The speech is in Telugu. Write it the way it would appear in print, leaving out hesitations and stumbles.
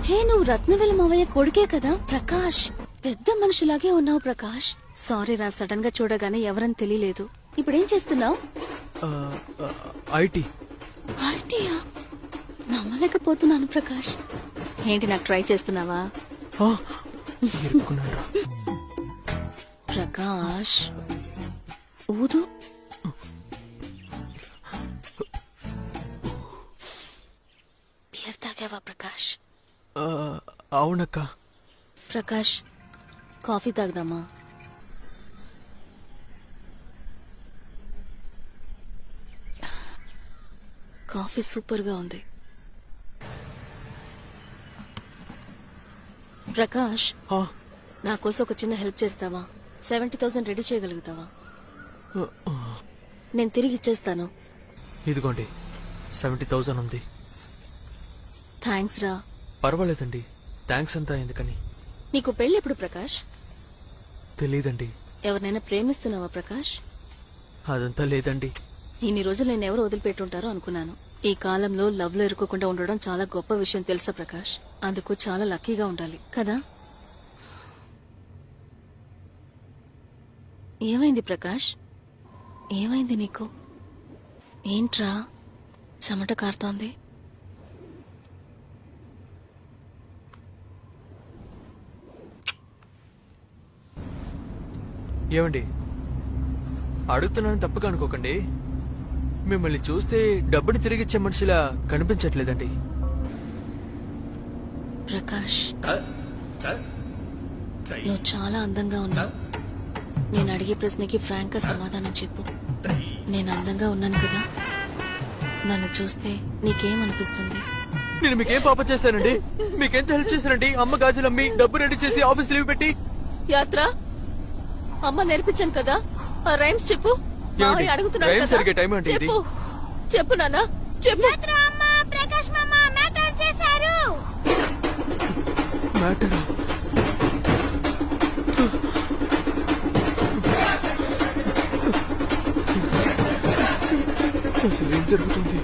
హే, నువ్వు రత్నవేలు మావయ్య కొడుకే కదా ప్రకాష్. పెద్ద మనిషిలాగే ఉన్నావు ప్రకాష్. సారీ రా, సడన్ గా చూడగానే ఎవరని తెలియలేదు. ఇప్పుడేం చేస్తున్నావు? ఐటీ. ఐటీయా? నమ్మలేకపోతున్నాను ప్రకాష్. ఏంటి, నాకు ట్రై చేస్తున్నావా? ప్రకాష్ ఊదు. బియర్ తాగావా ప్రకాష్? అవునక్క. ప్రకాష్, కాఫీ తాగదామా? కాఫీ సూపర్ గా ఉంది. ప్రకాష్, నా కోసం ఒక చిన్న హెల్ప్ చేస్తావా? 70,000 రెడీ చేయగలుగుతావా? నేను తిరిగి ఇచ్చేస్తాను. ఇదిగోండి 70,000 ఉంది. థ్యాంక్స్ రా. పర్వాలేదండి, థ్యాంక్స్ అంతా ఎందుకని. నీకు పెళ్లి ఎప్పుడు ప్రకాష్? తెలీదండి. ఎవరినైనా ప్రేమిస్తున్నావా ప్రకాష్? అదంతా లేదండి. ఇన్ని రోజులు నేను ఎవరు వదిలిపెట్టుంటారో అనుకున్నాను. ఈ కాలంలో లవ్ లో ఇరుక్కోకుండా ఉండడం చాలా గొప్ప విషయం తెలుసా ప్రకాష్? అందుకు చాలా లక్కీగా ఉండాలి కదా. ఏమైంది ప్రకాష్? ఏమైంది నీకు? ఏంట్రా చెమట కారుతోంది? ఏమండి, అడుగుతున్నాను తప్పుగా అనుకోకండి. మిమ్మల్ని చూస్తే డబ్బుని తిరిగిచ్చే మనిషిలా కనిపించట్లేదండి. ప్రకాష్, నువ్వు చాలా అందంగా ఉన్నావు. నేను అడిగే ప్రశ్నకి ఫ్రాంక్ గా సమాధానం చెప్పు. నేను అందంగా ఉన్నాను కదా? నన్ను చూస్తే నీకేమనిపిస్తుంది? నేను మీకేం పాపం చేశానండి? మీకెంత హెల్ప్ చేశానండి? అమ్మ గాజులు అమ్మి డబ్బు రెడీ చేసి ఆఫీస్ లీవ్ పెట్టి. యాత్ర అమ్మ నేర్పించాను కదా, ఆ రైమ్స్ చెప్పు. మావయ్య అడుగుతున్నాడు రైమ్స్ కదా. అడిగే టైం అంటే ఇది? చెప్పు చెప్పు నాన్న, చెప్పు. ప్రకాష్ మామ మ్యాటర్ చేశారు. మ్యాటరా? అసలు ఏం జరుగుతుంది?